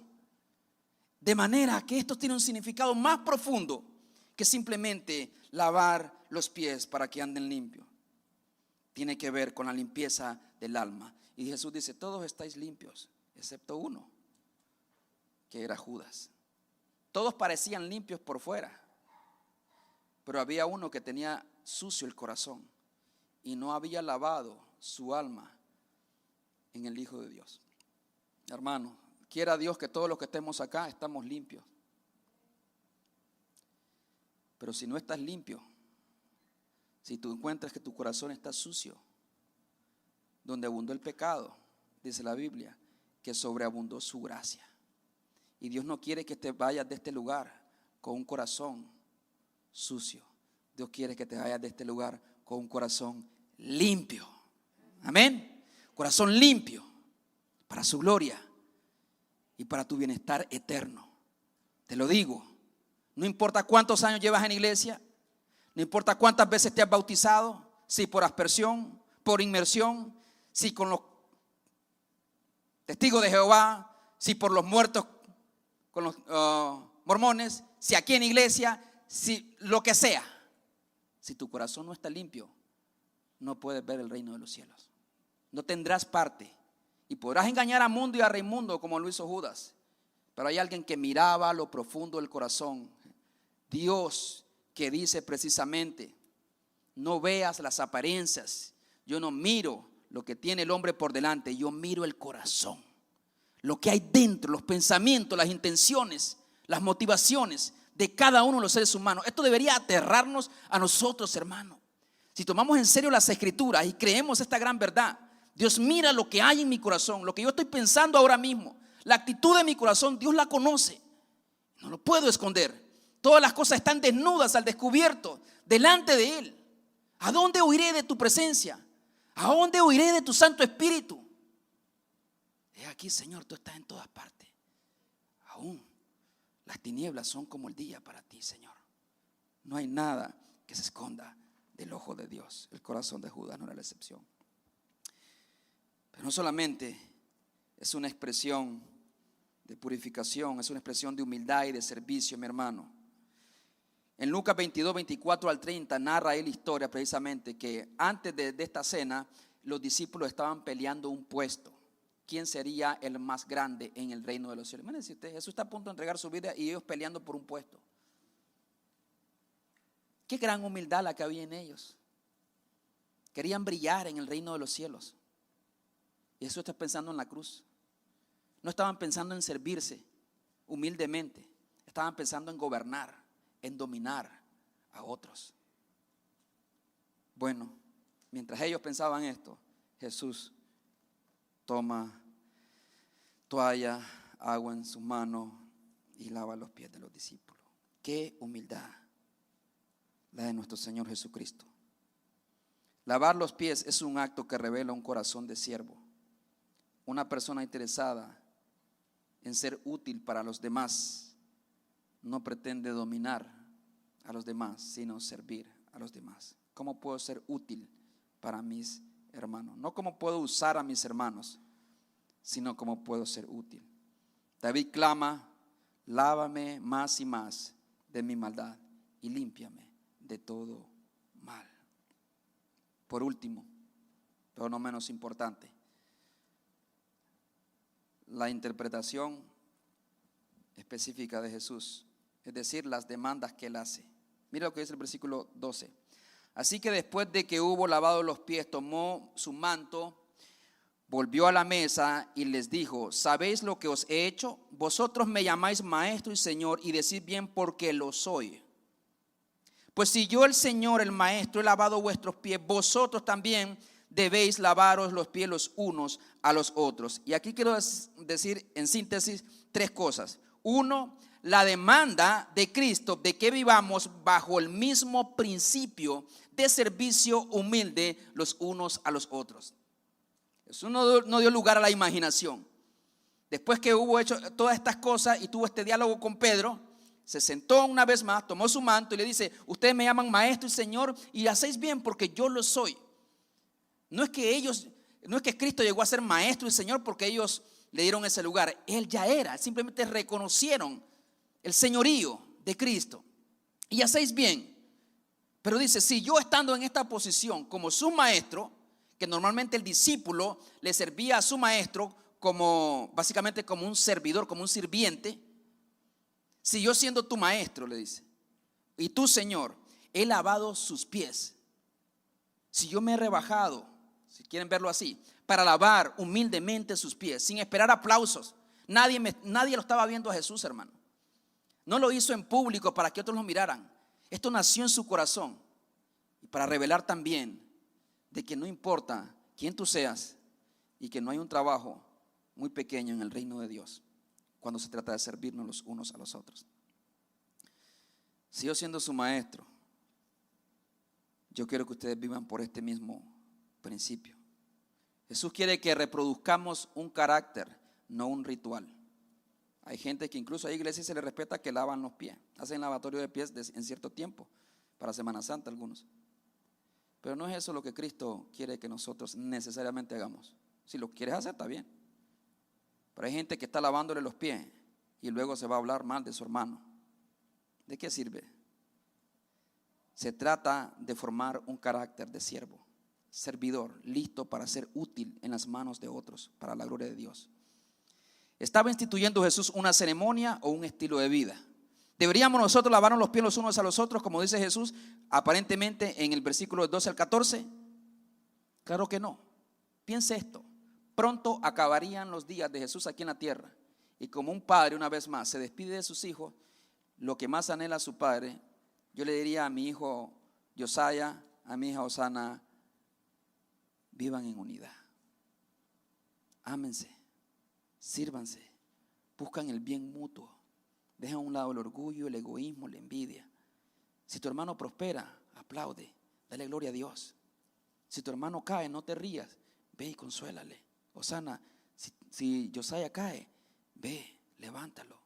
De manera que esto tiene un significado más profundo que simplemente lavar los pies para que anden limpios. Tiene que ver con la limpieza del alma. Y Jesús dice: todos estáis limpios, excepto uno, que era Judas. Todos parecían limpios por fuera, pero había uno que tenía sucio el corazón y no había lavado su alma en el Hijo de Dios. Hermano, quiera Dios que todos los que estemos acá estamos limpios. Pero si no estás limpio, si tú encuentras que tu corazón está sucio, donde abundó el pecado, dice la Biblia, que sobreabundó su gracia. Y Dios no quiere que te vayas de este lugar con un corazón sucio. Dios quiere que te vayas de este lugar con un corazón limpio. Amén. Corazón limpio para su gloria y para tu bienestar eterno. Te lo digo, no importa cuántos años llevas en iglesia, no importa cuántas veces te has bautizado, si por aspersión, por inmersión, si con los testigos de Jehová, si por los muertos con los mormones, si aquí en iglesia, si lo que sea. Si tu corazón no está limpio, no puedes ver el reino de los cielos. No tendrás parte. Y podrás engañar a mundo y a Raimundo como lo hizo Judas. Pero hay alguien que miraba lo profundo del corazón. Dios, que dice precisamente: no veas las apariencias. Yo no miro lo que tiene el hombre por delante, yo miro el corazón. Lo que hay dentro, los pensamientos, las intenciones, las motivaciones de cada uno de los seres humanos. Esto debería aterrarnos a nosotros, hermanos. Si tomamos en serio las escrituras y creemos esta gran verdad, Dios mira lo que hay en mi corazón, lo que yo estoy pensando ahora mismo, la actitud de mi corazón, Dios la conoce. No lo puedo esconder. Todas las cosas están desnudas, al descubierto, delante de Él. ¿A dónde huiré de tu presencia? ¿A dónde huiré de tu Santo Espíritu? He aquí, Señor, tú estás en todas partes. Aún las tinieblas son como el día para ti, Señor. No hay nada que se esconda del ojo de Dios. El corazón de Judas no era la excepción. Pero no solamente es una expresión de purificación, es una expresión de humildad y de servicio, mi hermano. En Lucas 22, 24 al 30 narra ahí la historia precisamente que antes de esta cena los discípulos estaban peleando un puesto. ¿Quién sería el más grande en el reino de los cielos? Imagínense usted, Jesús está a punto de entregar su vida y ellos peleando por un puesto. Qué gran humildad la que había en ellos. Querían brillar en el reino de los cielos. Y Jesús está pensando en la cruz. No estaban pensando en servirse humildemente. Estaban pensando en gobernar, en dominar a otros. Bueno, mientras ellos pensaban esto, Jesús toma toalla, agua en sus manos y lava los pies de los discípulos. Qué humildad la de nuestro Señor Jesucristo. Lavar los pies es un acto que revela un corazón de siervo, una persona interesada en ser útil para los demás. No pretende dominar a los demás, sino servir a los demás. ¿Cómo puedo ser útil para mis hermanos? No cómo puedo usar a mis hermanos, sino cómo puedo ser útil. David clama: lávame más y más de mi maldad y límpiame de todo mal. Por último, pero no menos importante, la interpretación específica de Jesús, es decir, las demandas que Él hace. Mira lo que dice el versículo 12. Así que después de que hubo lavado los pies, tomó su manto, volvió a la mesa y les dijo: ¿sabéis lo que os he hecho? Vosotros me llamáis maestro y señor y decís bien, porque lo soy. Pues si yo, el Señor, el maestro, he lavado vuestros pies, vosotros también debéis lavaros los pies los unos a los otros. Y aquí quiero decir en síntesis 3 cosas. 1, la demanda de Cristo de que vivamos bajo el mismo principio de servicio humilde los unos a los otros. Eso no dio lugar a la imaginación. Después que hubo hecho todas estas cosas y tuvo este diálogo con Pedro, se sentó una vez más, tomó su manto y le dice: ustedes me llaman maestro y señor y hacéis bien porque yo lo soy. No es que Cristo llegó a ser maestro y señor porque ellos le dieron ese lugar. Él ya era, simplemente reconocieron el señorío de Cristo. Y hacéis bien. Pero dice, si yo estando en esta posición como su maestro, que normalmente el discípulo le servía a su maestro como básicamente como un servidor, como un sirviente. Si yo siendo tu maestro, le dice, y tú señor, he lavado sus pies. Si yo me he rebajado, si quieren verlo así, para lavar humildemente sus pies, sin esperar aplausos. Nadie lo estaba viendo a Jesús, hermano. No lo hizo en público para que otros lo miraran. Esto nació en su corazón. Y para revelar también de que no importa quién tú seas y que no hay un trabajo muy pequeño en el reino de Dios cuando se trata de servirnos los unos a los otros. Si yo siendo su maestro, yo quiero que ustedes vivan por este mismo principio. Jesús quiere que reproduzcamos un carácter, no un ritual. Hay gente que incluso a iglesias se les respeta que lavan los pies, hacen lavatorio de pies en cierto tiempo, para Semana Santa algunos. Pero no es eso lo que Cristo quiere que nosotros necesariamente hagamos. Si lo quieres hacer, está bien. Pero hay gente que está lavándole los pies y luego se va a hablar mal de su hermano. ¿De qué sirve? Se trata de formar un carácter de siervo, servidor, listo para ser útil en las manos de otros, para la gloria de Dios. ¿Estaba instituyendo Jesús una ceremonia o un estilo de vida? ¿Deberíamos nosotros lavarnos los pies los unos a los otros, como dice Jesús, aparentemente en el versículo 12 al 14? Claro que no. Piense esto. Pronto acabarían los días de Jesús aquí en la tierra. Y como un padre, una vez más, se despide de sus hijos, lo que más anhela a su padre, yo le diría a mi hijo Josiah, a mi hija Osana: vivan en unidad. Ámense, sírvanse, buscan el bien mutuo. Deja a un lado el orgullo, el egoísmo, la envidia. Si tu hermano prospera, aplaude, dale gloria a Dios. Si tu hermano cae, no te rías, ve y consuélale. Osana, si Josiah cae, ve, levántalo.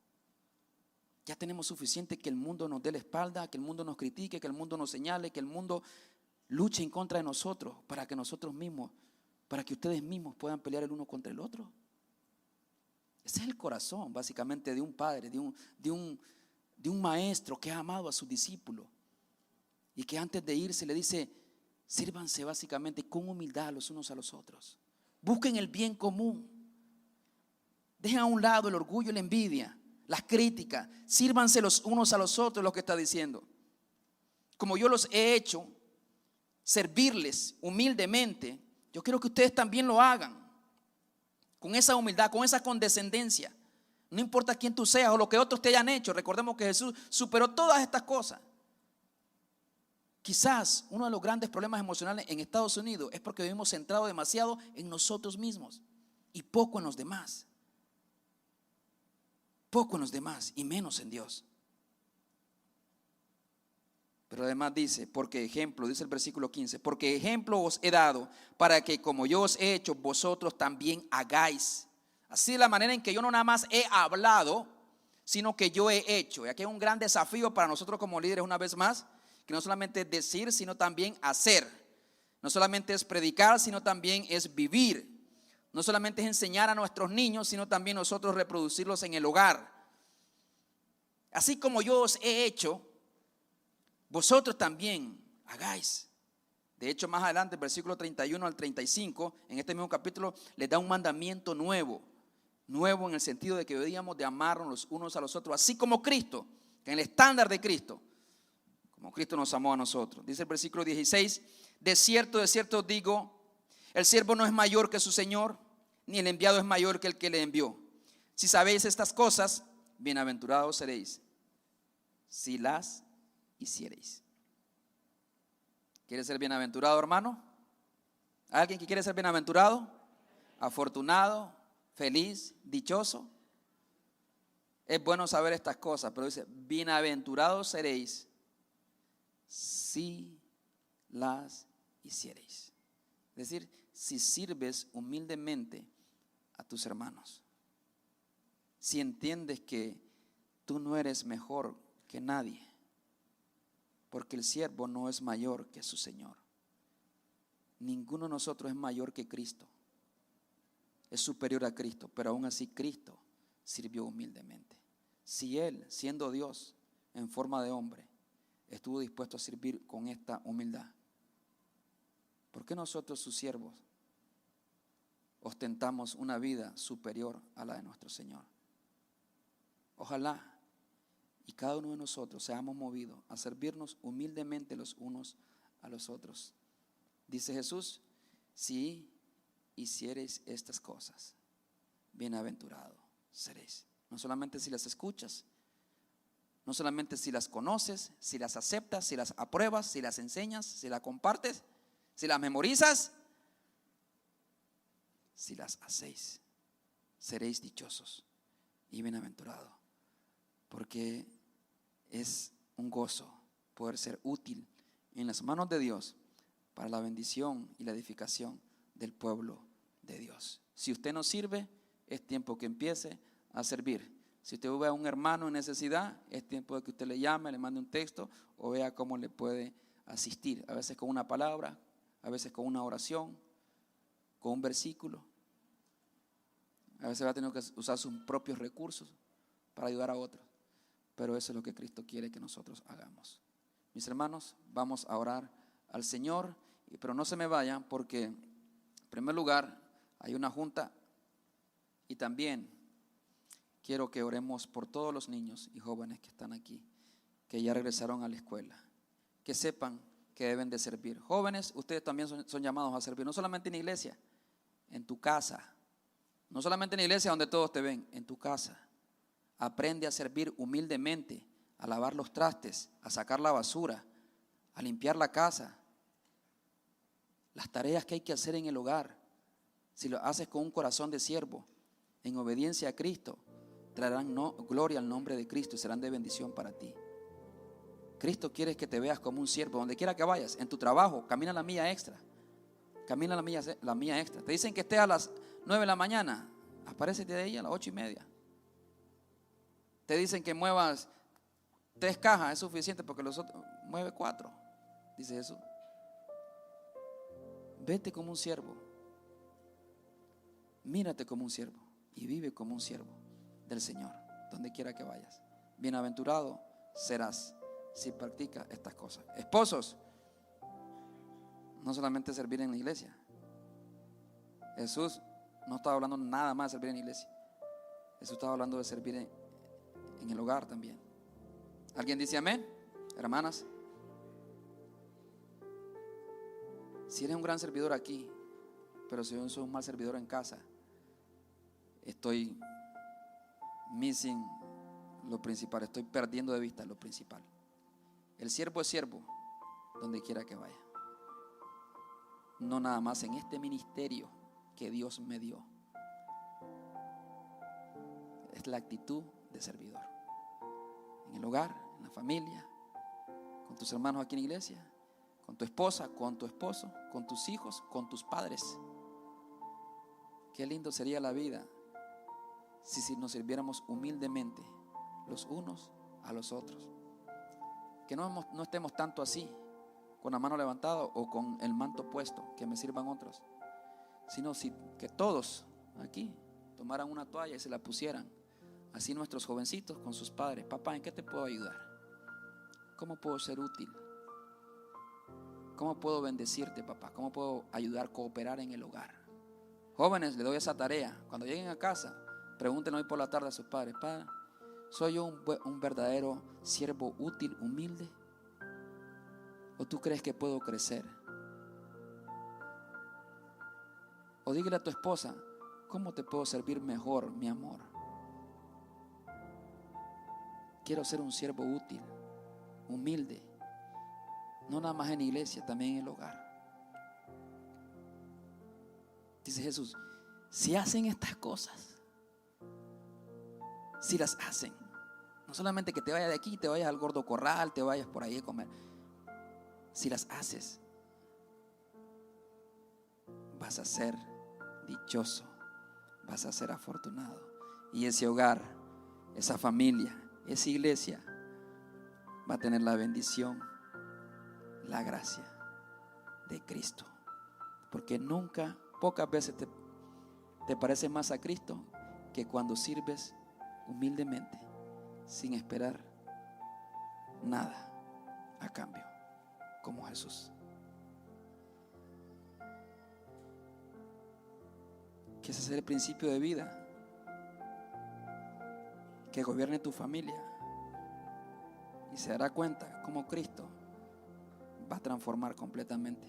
Ya tenemos suficiente que el mundo nos dé la espalda, que el mundo nos critique, que el mundo nos señale, que el mundo luche en contra de nosotros para que nosotros mismos, para que ustedes mismos puedan pelear el uno contra el otro. Ese es el corazón básicamente de un padre, de un maestro que ha amado a sus discípulos y que antes de irse le dice: sírvanse básicamente con humildad los unos a los otros. Busquen el bien común. Dejen a un lado el orgullo y la envidia, las críticas. Sírvanse los unos a los otros, lo que está diciendo. Como yo los he hecho, servirles humildemente, yo quiero que ustedes también lo hagan. Con esa humildad, con esa condescendencia. No importa quién tú seas o lo que otros te hayan hecho. Recordemos que Jesús superó todas estas cosas. Quizás uno de los grandes problemas emocionales en Estados Unidos es porque vivimos centrados demasiado en nosotros mismos y poco en los demás. Poco en los demás y menos en Dios. Pero además dice, porque ejemplo, dice el versículo 15, porque ejemplo os he dado para que como yo os he hecho, vosotros también hagáis. Así de la manera en que yo no nada más he hablado, sino que yo he hecho. Y aquí hay un gran desafío para nosotros como líderes una vez más, que no solamente es decir, sino también hacer. No solamente es predicar, sino también es vivir. No solamente es enseñar a nuestros niños, sino también nosotros reproducirlos en el hogar. Así como yo os he hecho, vosotros también hagáis. De hecho, más adelante, el versículo 31 al 35, en este mismo capítulo, les da un mandamiento nuevo. Nuevo en el sentido de que deberíamos de amarnos los unos a los otros, así como Cristo, que en el estándar de Cristo, como Cristo nos amó a nosotros. Dice el versículo 16, de cierto os digo, el siervo no es mayor que su Señor, ni el enviado es mayor que el que le envió. Si sabéis estas cosas, bienaventurados seréis, si las hiciereis. ¿Quieres ser bienaventurado, hermano? ¿Hay alguien que quiere ser bienaventurado, afortunado, feliz, dichoso? Es bueno saber estas cosas, pero dice, bienaventurados seréis si las hiciereis. Es decir, si sirves humildemente a tus hermanos. Si entiendes que tú no eres mejor que nadie, porque el siervo no es mayor que su Señor. Ninguno de nosotros es mayor que Cristo. Es superior a Cristo, pero aún así Cristo sirvió humildemente. Si Él, siendo Dios en forma de hombre, estuvo dispuesto a servir con esta humildad, ¿por qué nosotros, sus siervos, ostentamos una vida superior a la de nuestro Señor? Ojalá y cada uno de nosotros seamos movidos a servirnos humildemente los unos a los otros. Dice Jesús, si hiciereis estas cosas, bienaventurado seréis. No solamente si las escuchas, no solamente si las conoces, si las aceptas, si las apruebas, si las enseñas, si las compartes, si las memorizas, si las hacéis, seréis dichosos y bienaventurados, porque es un gozo poder ser útil en las manos de Dios para la bendición y la edificación del pueblo de Dios. Si usted no sirve, es tiempo que empiece a servir. Si usted ve a un hermano en necesidad, es tiempo de que usted le llame, le mande un texto o vea cómo le puede asistir. A veces con una palabra, a veces con una oración, con un versículo. A veces va a tener que usar sus propios recursos para ayudar a otros. Pero eso es lo que Cristo quiere que nosotros hagamos. Mis hermanos, vamos a orar al Señor, pero no se me vayan porque, en primer lugar, hay una junta y también quiero que oremos por todos los niños y jóvenes que están aquí, que ya regresaron a la escuela, que sepan que deben de servir. Jóvenes, ustedes también son llamados a servir, no solamente en la iglesia, en tu casa, no solamente en la iglesia donde todos te ven, en tu casa. Aprende a servir humildemente, a lavar los trastes, a sacar la basura, a limpiar la casa. Las tareas que hay que hacer en el hogar, si lo haces con un corazón de siervo, en obediencia a Cristo, traerán gloria al nombre de Cristo y serán de bendición para ti. Cristo quiere que te veas como un siervo, donde quiera que vayas, en tu trabajo, camina la milla extra. Camina la milla extra. Te dicen que estés a las 9 de la mañana, aparécete de ahí a las 8:30. Te dicen que muevas 3 cajas, es suficiente porque los otros mueve 4, dice Jesús. Vete como un siervo, mírate como un siervo y vive como un siervo del Señor, donde quiera que vayas. Bienaventurado serás si practicas estas cosas. Esposos, no solamente servir en la iglesia. Jesús no estaba hablando nada más de servir en la iglesia. Jesús estaba hablando de servir en el hogar también. ¿Alguien dice amén? Hermanas, si eres un gran servidor aquí, pero si yo soy un mal servidor en casa, estoy missing lo principal, estoy perdiendo de vista lo principal. El siervo es siervo donde quiera que vaya, no nada más en este ministerio que Dios me dio. Es la actitud de servidor en el hogar, en la familia, con tus hermanos aquí en la iglesia, con tu esposa, con tu esposo, con tus hijos, con tus padres. Qué lindo sería la vida si nos sirviéramos humildemente los unos a los otros. Que no estemos tanto así, con la mano levantada o con el manto puesto, que me sirvan otros, sino que todos aquí tomaran una toalla y se la pusieran. Así nuestros jovencitos con sus padres: papá, ¿en qué te puedo ayudar? ¿Cómo puedo ser útil? ¿Cómo puedo bendecirte, papá? ¿Cómo puedo ayudar, cooperar en el hogar? Jóvenes, les doy esa tarea. Cuando lleguen a casa, pregúntenle hoy por la tarde a sus padres: padre, ¿soy yo un verdadero siervo útil, humilde? ¿O tú crees que puedo crecer? O dígale a tu esposa: ¿cómo te puedo servir mejor, mi amor? Quiero ser un siervo útil, humilde, no nada más en la iglesia, también en el hogar. Dice Jesús, si hacen estas cosas, si las hacen, no solamente que te vayas de aquí, te vayas al Gordo Corral, te vayas por ahí a comer. Si las haces, vas a ser dichoso, vas a ser afortunado. Y ese hogar, esa familia, esa iglesia va a tener la bendición, la gracia de Cristo. Porque nunca, pocas veces te pareces más a Cristo que cuando sirves humildemente, sin esperar nada a cambio, como Jesús. Que ese sea el principio de vida que gobierne tu familia, y se dará cuenta cómo Cristo va a transformar completamente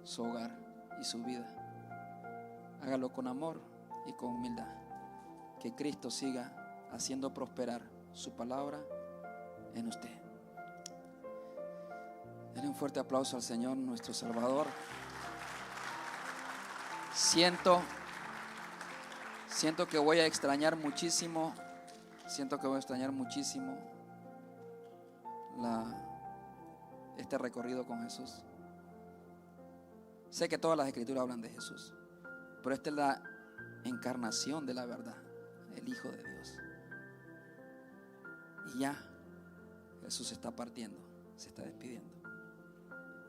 su hogar y su vida. Hágalo con amor y con humildad. Que Cristo siga haciendo prosperar su palabra en usted. Denle un fuerte aplauso al Señor, nuestro Salvador. Siento que voy a extrañar muchísimo. Este recorrido con Jesús. Sé que todas las escrituras hablan de Jesús, pero esta es la encarnación de la verdad, el Hijo de Dios. Y ya Jesús se está partiendo, se está despidiendo,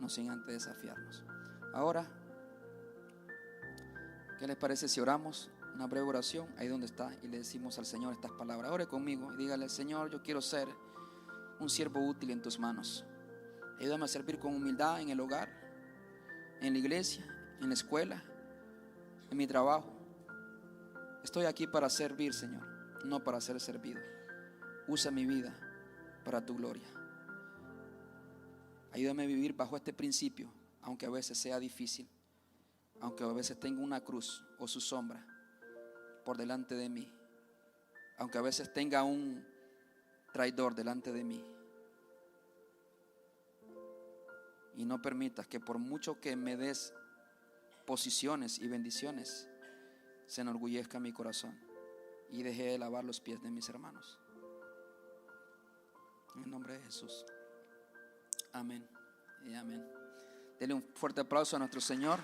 no sin antes desafiarnos. Ahora, ¿qué les parece si oramos una breve oración ahí donde está y le decimos al Señor estas palabras? Ore conmigo y dígale: Señor, yo quiero ser un siervo útil en tus manos. Ayúdame a servir con humildad en el hogar, en la iglesia, en la escuela, en mi trabajo. Estoy aquí para servir, Señor, no para ser servido. Usa mi vida para tu gloria. Ayúdame a vivir bajo este principio, aunque a veces sea difícil, aunque a veces tenga una cruz o su sombra por delante de mí, aunque a veces tenga un traidor delante de mí. Y no permitas que por mucho que me des posiciones y bendiciones, se enorgullezca mi corazón y deje de lavar los pies de mis hermanos. En el nombre de Jesús. Amén y amén. Denle un fuerte aplauso a nuestro Señor.